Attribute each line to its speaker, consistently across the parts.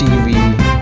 Speaker 1: TV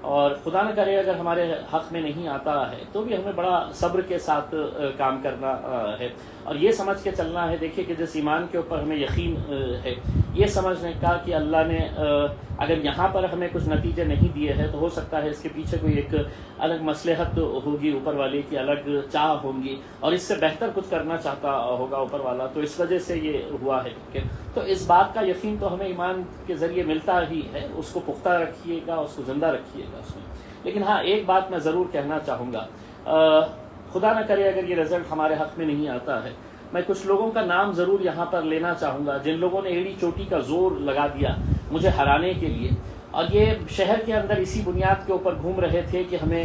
Speaker 2: اور خدا نہ کرے اگر ہمارے حق میں نہیں آتا ہے تو بھی ہمیں بڑا صبر کے ساتھ کام کرنا ہے اور یہ سمجھ کے چلنا ہے. دیکھیے کہ جس ایمان کے اوپر ہمیں یقین ہے یہ سمجھنے کا کہ اللہ نے اگر یہاں پر ہمیں کچھ نتیجے نہیں دیے ہیں تو ہو سکتا ہے اس کے پیچھے کوئی ایک الگ مصلحت ہوگی اوپر والے کی, الگ چاہ ہوں گی اور اس سے بہتر کچھ کرنا چاہتا ہوگا اوپر والا, تو اس وجہ سے یہ ہوا ہے. تو اس بات کا یقین تو ہمیں ایمان کے ذریعے ملتا ہی ہے, اس کو پختہ رکھیے گا, اس کو زندہ رکھیے گا اس میں. لیکن ہاں ایک بات میں ضرور کہنا چاہوں گا, خدا نہ کرے اگر یہ رزلٹ ہمارے حق میں نہیں آتا ہے, میں کچھ لوگوں کا نام ضرور یہاں پر لینا چاہوں گا جن لوگوں نے ایڑی چوٹی کا زور لگا دیا مجھے ہرانے کے لیے, اور یہ شہر کے اندر اسی بنیاد کے اوپر گھوم رہے تھے کہ ہمیں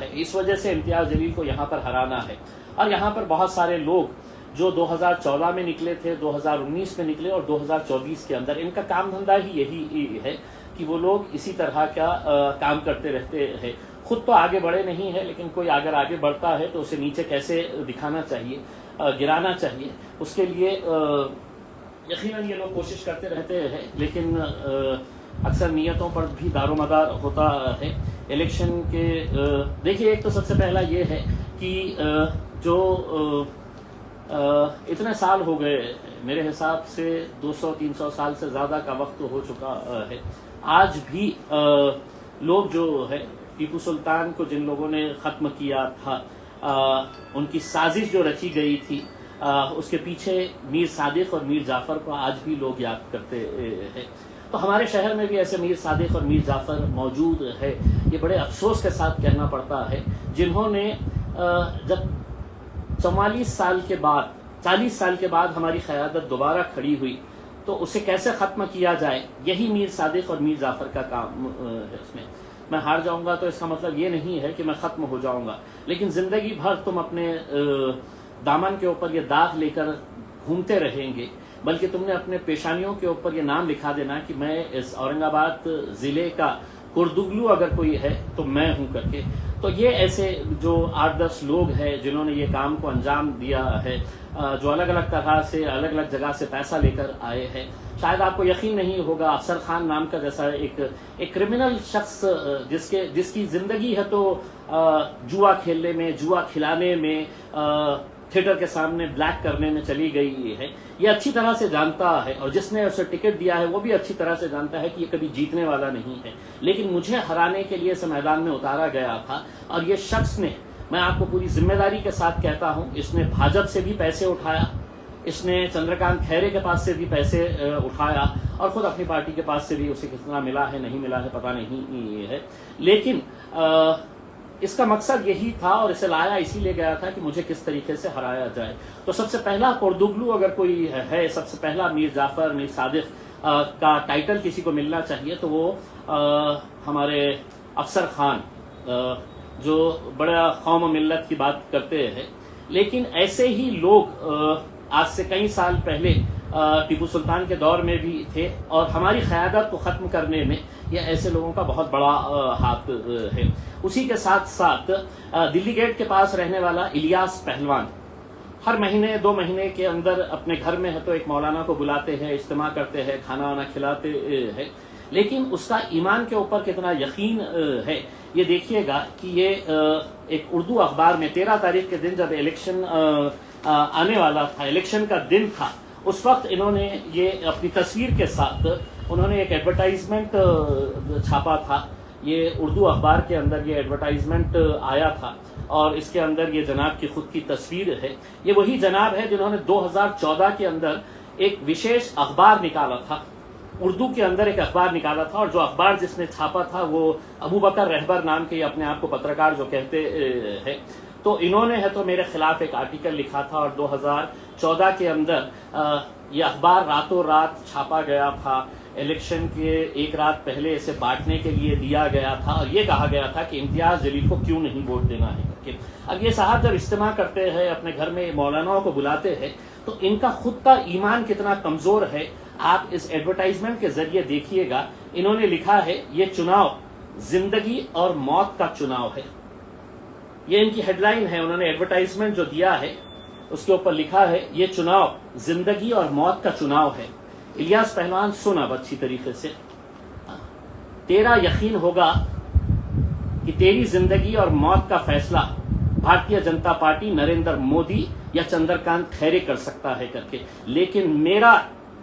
Speaker 2: ہے, اس وجہ سے امتیاز جلیل کو یہاں پر ہرانا ہے. اور یہاں پر بہت سارے لوگ جو 2014 میں نکلے تھے, 2019 میں نکلے اور 2024 کے اندر, ان کا کام دھندہ ہی یہی ہے کہ وہ لوگ اسی طرح کا کام کرتے رہتے ہیں. خود تو آگے بڑھے نہیں ہے, لیکن کوئی اگر آگے بڑھتا ہے تو اسے نیچے کیسے دکھانا چاہیے, گرانا چاہیے, اس کے لیے یقیناً یہ لوگ کوشش کرتے رہتے ہیں. لیکن اکثر نیتوں پر بھی دار و مدار ہوتا ہے. الیکشن کے دیکھیے ایک تو سب سے پہلا یہ ہے کہ جو اتنے سال ہو گئے, میرے حساب سے 200-300 سال سے زیادہ کا وقت ہو چکا ہے, آج بھی لوگ جو ہے ٹیپو سلطان کو جن لوگوں نے ختم کیا تھا, ان کی سازش جو رچی گئی تھی, اس کے پیچھے میر صادق اور میر جعفر کو آج بھی لوگ یاد کرتے ہیں. تو ہمارے شہر میں بھی ایسے میر صادق اور میر جعفر موجود ہے. یہ بڑے افسوس کے ساتھ کہنا پڑتا ہے, جنہوں نے جب 44 سال کے بعد 40 سال کے بعد ہماری قیادت دوبارہ کھڑی ہوئی تو اسے کیسے ختم کیا جائے, یہی میر صادق اور میر جعفر کا کام ہے. اس میں ہار جاؤں گا تو اس کا مطلب یہ نہیں ہے کہ میں ختم ہو جاؤں گا, لیکن زندگی بھر تم اپنے دامن کے اوپر یہ داغ لے کر گھومتے رہیں گے, بلکہ تم نے اپنے پیشانیوں کے اوپر یہ نام لکھا دینا کہ میں اس اورنگ آباد ضلع کا کردگلو اگر کوئی ہے تو میں ہوں کر کے. تو یہ ایسے جو 8-10 لوگ ہیں جنہوں نے یہ کام کو انجام دیا ہے, جو الگ الگ طرح سے الگ الگ جگہ سے پیسہ لے کر آئے ہیں. شاید آپ کو یقین نہیں ہوگا, افسر خان نام کا جیسا ایک کرمنل شخص جس کی زندگی ہے تو جوا کھیلنے میں, جوا کھلانے میں, تھیٹر کے سامنے بلیک کرنے میں چلی گئی ہے, یہ اچھی طرح سے جانتا ہے. اور جس نے اسے ٹکٹ دیا ہے وہ بھی اچھی طرح سے جانتا ہے کہ یہ کبھی جیتنے والا نہیں ہے, لیکن مجھے ہرانے کے لیے اسے میدان میں اتارا گیا تھا. اور یہ شخص نے, میں آپ کو پوری ذمہ داری کے ساتھ کہتا ہوں, اس نے بھاجپ سے بھی پیسے اٹھایا, اس نے چندرکانت کھیرے کے پاس سے بھی پیسے اٹھایا, اور خود اپنی پارٹی کے پاس سے بھی اسے کتنا ملا ہے نہیں ملا ہے پتہ نہیں ہے. لیکن اس کا مقصد یہی تھا اور اسے لایا اسی لیے گیا تھا کہ مجھے کس طریقے سے ہرایا جائے. تو سب سے پہلا کردگلو اگر کوئی ہے, سب سے پہلا میر جعفر, میر صادق کا ٹائٹل کسی کو ملنا چاہیے تو وہ ہمارے افسر خان, جو بڑا قوم و ملت کی بات کرتے ہیں. لیکن ایسے ہی لوگ آج سے کئی سال پہلے ٹیپو سلطان کے دور میں بھی تھے, اور ہماری قیادت کو ختم کرنے میں یہ ایسے لوگوں کا بہت بڑا ہاتھ ہے. اسی کے ساتھ ساتھ دلی گیٹ کے پاس رہنے والا الیاس پہلوان, ہر مہینے 2 مہینے کے اندر اپنے گھر میں ہے تو ایک مولانا کو بلاتے ہیں, اجتماع کرتے ہیں, کھانا وانا کھلاتے ہیں, لیکن اس کا ایمان کے اوپر کتنا یقین ہے یہ دیکھیے گا کہ یہ ایک اردو اخبار میں 13 تاریخ کے دن جب الیکشن آنے والا تھا, الیکشن کا دن تھا, اس وقت انہوں نے یہ اپنی تصویر کے ساتھ انہوں نے ایک ایڈورٹائزمنٹ چھاپا تھا. یہ اردو اخبار کے اندر یہ ایڈورٹائزمنٹ آیا تھا اور اس کے اندر یہ جناب کی خود کی تصویر ہے. یہ وہی جناب ہے جنہوں نے 2014 کے اندر ایک وشیش اخبار نکالا تھا, اردو کے اندر ایک اخبار نکالا تھا, اور جو اخبار جس نے چھاپا تھا وہ ابو بکر رہبر نام کے اپنے آپ کو پترکار جو کہتے ہیں. تو انہوں نے ہے تو میرے خلاف ایک آرٹیکل لکھا تھا, اور 2014 کے اندر یہ اخبار راتوں رات چھاپا گیا تھا. الیکشن کے ایک رات پہلے اسے بانٹنے کے لیے دیا گیا تھا, اور یہ کہا گیا تھا کہ امتیاز جلیل کو کیوں نہیں ووٹ دینا ہے. اب یہ صاحب جب اجتماع کرتے ہیں, اپنے گھر میں مولاناؤں کو بلاتے ہیں, تو ان کا خود کا ایمان کتنا کمزور ہے آپ اس ایڈورٹائزمنٹ کے ذریعے دیکھیے گا. انہوں نے لکھا ہے یہ چناؤ زندگی اور موت کا چناؤ ہے, یہ ان کی ہیڈ لائن ہے. انہوں نے ایڈورٹائزمنٹ جو دیا ہے اس کے اوپر لکھا ہے یہ چناؤ زندگی اور موت کا چناؤ ہے. الیاس پہلوان سن اب اچھی طریقے سے, تیرا یقین ہوگا کہ تیری زندگی اور موت کا فیصلہ بھارتیہ جنتا پارٹی، نریندر مودی یا چندرکانت کھیرے کر سکتا ہے کر کے، لیکن میرا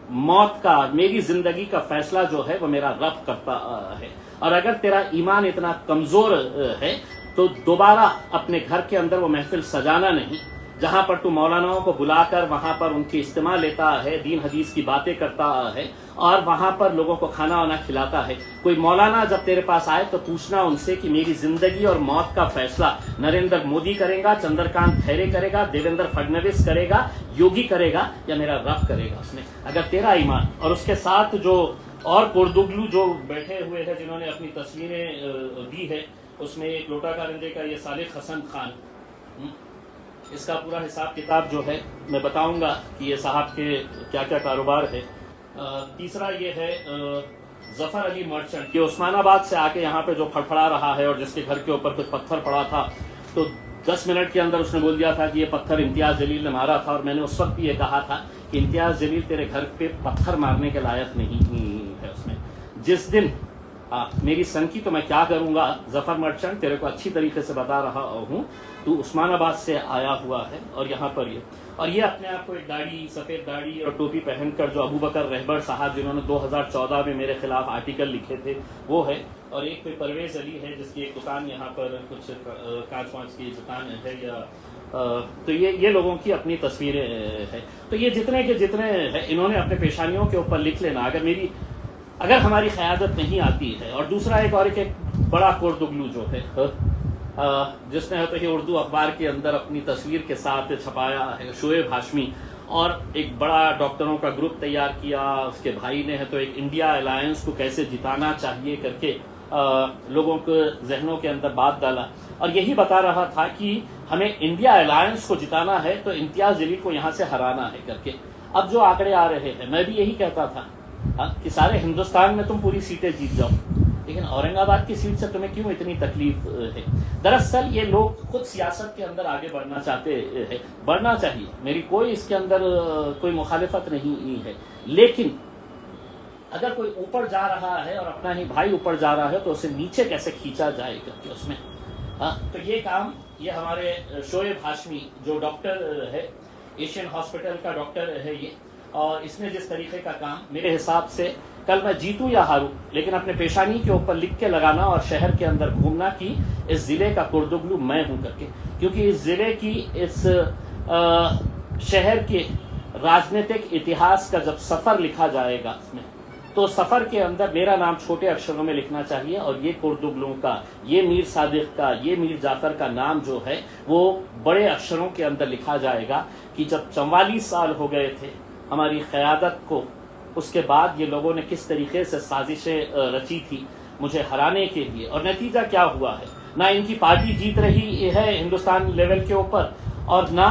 Speaker 2: موت کا، میری زندگی کا فیصلہ جو ہے وہ میرا رب کرتا ہے۔ اور اگر تیرا ایمان اتنا کمزور ہے تو دوبارہ اپنے گھر کے اندر وہ محفل سجانا نہیں جہاں پر تو مولاناؤں کو بلا کر وہاں پر ان کی اجتماع لیتا ہے، دین حدیث کی باتیں کرتا ہے اور وہاں پر لوگوں کو کھانا وانا کھلاتا ہے۔ کوئی مولانا جب تیرے پاس آئے تو پوچھنا ان سے کہ میری زندگی اور موت کا فیصلہ نریندر مودی کرے گا، چندرکانت کھیرے کرے گا، دیویندر فڈنویس کرے گا، یوگی کرے گا یا میرا رب کرے گا اس میں۔ اگر تیرا ایمان اور اس کے ساتھ جو اور کوردوگلو جو بیٹھے ہوئے ہیں جنہوں نے اپنی تصویریں دی ہے، اس میں ایک لوٹا کارندے کا یہ صالح حسن خان، اس کا پورا حساب کتاب جو ہے میں بتاؤں گا کہ یہ صاحب کے کیا کیا کاروبار ہے۔ تیسرا یہ ہے ظفر علی مرچنٹ، یہ عثمان آباد سے آ کے یہاں پہ جو پھڑپھڑا رہا ہے اور جس کے گھر کے اوپر کچھ پتھر پڑا تھا تو 10 منٹ کے اندر اس نے بول دیا تھا کہ یہ پتھر امتیاز جلیل نے مارا تھا، اور میں نے اس وقت بھی یہ کہا تھا کہ امتیاز جلیل تیرے گھر پہ پتھر مارنے کے لائق نہیں ہے اس میں۔ جس دن میری سن کی تو میں کیا کروں گا ظفر مرچنٹ، تیرے کو اچھی طریقے سے بتا رہا ہوں، تو عثمان آباد سے آیا ہوا ہے اور یہاں پر یہ اپنے آپ کو ایک داڑھی، سفید داڑھی اور ٹوپی پہن کر، جو ابو بکر رہبر صاحب جنہوں نے 2014 میں میرے خلاف آرٹیکل لکھے تھے وہ ہے، اور ایک کوئی پرویز علی ہے جس کی ایک دکان یہاں پر کچھ کانچ وانچ کی دکان ہے یا تو یہ لوگوں کی اپنی تصویریں ہیں۔ تو یہ جتنے کے جتنے ہیں انہوں نے اپنے پیشانیوں کے اوپر لکھ لینا اگر ہماری قیادت نہیں آتی ہے۔ اور دوسرا ایک بڑا کوردوگلو جو ہے جس نے یہ اردو اخبار کے اندر اپنی تصویر کے ساتھ چھپایا ہے، شعیب ہاشمی، اور ایک بڑا ڈاکٹروں کا گروپ تیار کیا، اس کے بھائی نے ہے تو ایک انڈیا الائنس کو کیسے جتانا چاہیے کر کے لوگوں کے ذہنوں کے اندر بات ڈالا، اور یہی بتا رہا تھا کہ ہمیں انڈیا الائنس کو جتانا ہے تو امتیاز جلیل کو یہاں سے ہرانا ہے کر کے۔ اب جو آنکڑے آ رہے ہیں، میں بھی یہی کہتا تھا کہ سارے ہندوستان میں تم پوری سیٹیں جیت جاؤ، لیکن اورنگ آباد کی سیٹ سے تمہیں کیوں اتنی تکلیف ہے؟ دراصل یہ لوگ خود سیاست کے اندر آگے بڑھنا چاہتے ہیں، بڑھنا چاہیے، میری کوئی اس کے اندر کوئی مخالفت نہیں ہے، لیکن اگر کوئی اوپر جا رہا ہے اور اپنا ہی بھائی اوپر جا رہا ہے تو اسے نیچے کیسے کھینچا جائے کر کے اس میں۔ تو یہ کام یہ ہمارے شعیب ہاشمی جو ڈاکٹر ہے، ایشین ہاسپٹل کا ڈاکٹر ہے یہ، اور اس نے جس طریقے کا کام میرے حساب سے کل میں جیتوں یا ہاروں لیکن اپنے پیشانی کے اوپر لکھ کے لگانا اور شہر کے اندر گھومنا کہ اس ضلع کا کوردوگلو میں ہوں کر کے، کیونکہ اس ضلع کی، اس شہر کے راجنیتک اتہاس کا جب سفر لکھا جائے گا اس میں تو سفر کے اندر میرا نام چھوٹے اکشروں میں لکھنا چاہیے، اور یہ کوردوگلوں کا، یہ میر صادق کا، یہ میر جعفر کا نام جو ہے وہ بڑے اکشروں کے اندر لکھا جائے گا کہ جب 44 سال ہو گئے تھے ہماری قیادت کو، اس کے بعد یہ لوگوں نے کس طریقے سے سازشیں رچی تھی مجھے ہرانے کے لیے، اور نتیجہ کیا ہوا ہے؟ نہ ان کی پارٹی جیت رہی ہے ہندوستان لیول کے اوپر، اور نہ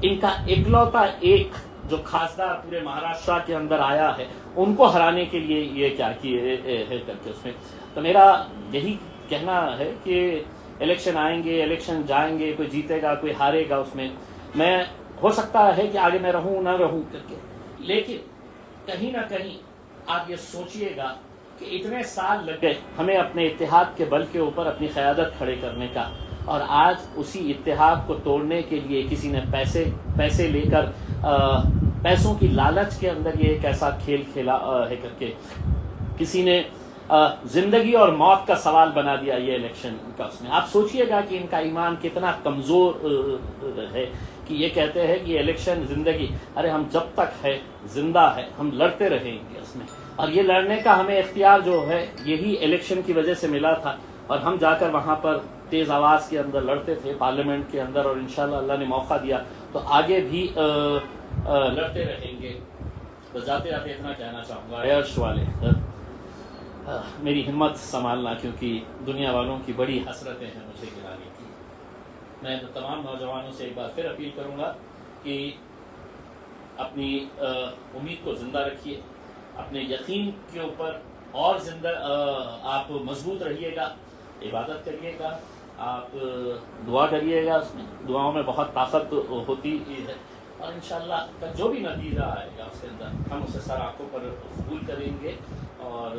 Speaker 2: ان کا اکلوتا ایک جو خاصدار پورے مہاراشٹر کے اندر آیا ہے ان کو ہرانے کے لیے یہ کیا کیے ہے کر کے اس میں۔ تو میرا یہی کہنا ہے کہ الیکشن آئیں گے، الیکشن جائیں گے، کوئی جیتے گا کوئی ہارے گا، اس میں ہو سکتا ہے کہ آگے میں رہوں نہ رہوں کر کے، لیکن کہیں نہ کہیں آپ یہ سوچئے گا کہ اتنے سال لگ گئے ہمیں اپنے اتحاد کے بل کے اوپر اپنی قیادت کھڑے کرنے کا، اور آج اسی اتحاد کو توڑنے کے لیے کسی نے پیسے لے کر پیسوں کی لالچ کے اندر یہ ایک ایسا کھیل کھیلا ہے کر کے، کسی نے زندگی اور موت کا سوال بنا دیا یہ الیکشن کا اس میں۔ آپ سوچئے گا کہ ان کا ایمان کتنا کمزور ہے کہ یہ کہتے ہیں کہ الیکشن زندگی، ارے ہم جب تک ہے زندہ ہے ہم لڑتے رہیں گے اس میں، اور یہ لڑنے کا ہمیں اختیار جو ہے یہی الیکشن کی وجہ سے ملا تھا، اور ہم جا کر وہاں پر تیز آواز کے اندر لڑتے تھے پارلیمنٹ کے اندر، اور انشاءاللہ اللہ نے موقع دیا تو آگے بھی لڑتے رہیں گے۔ بس جاتے جاتے اتنا کہنا چاہوں گا، عرش والے میری ہمت سنبھالنا، کیونکہ دنیا والوں کی بڑی حسرتیں ہیں مجھے گرانے کی۔ میں تمام نوجوانوں سے ایک بار پھر اپیل کروں گا کہ اپنی امید کو زندہ رکھیے، اپنے یقین کے اوپر اور زندہ آپ مضبوط رہیے گا، عبادت کریے گا، آپ دعا کریے گا، اس میں دعاؤں میں بہت طاقت ہوتی ہے، اور انشاءاللہ جو بھی نتیجہ آئے گا اس کے اندر ہم اسے سر آنکھوں پر قبول کریں گے، اور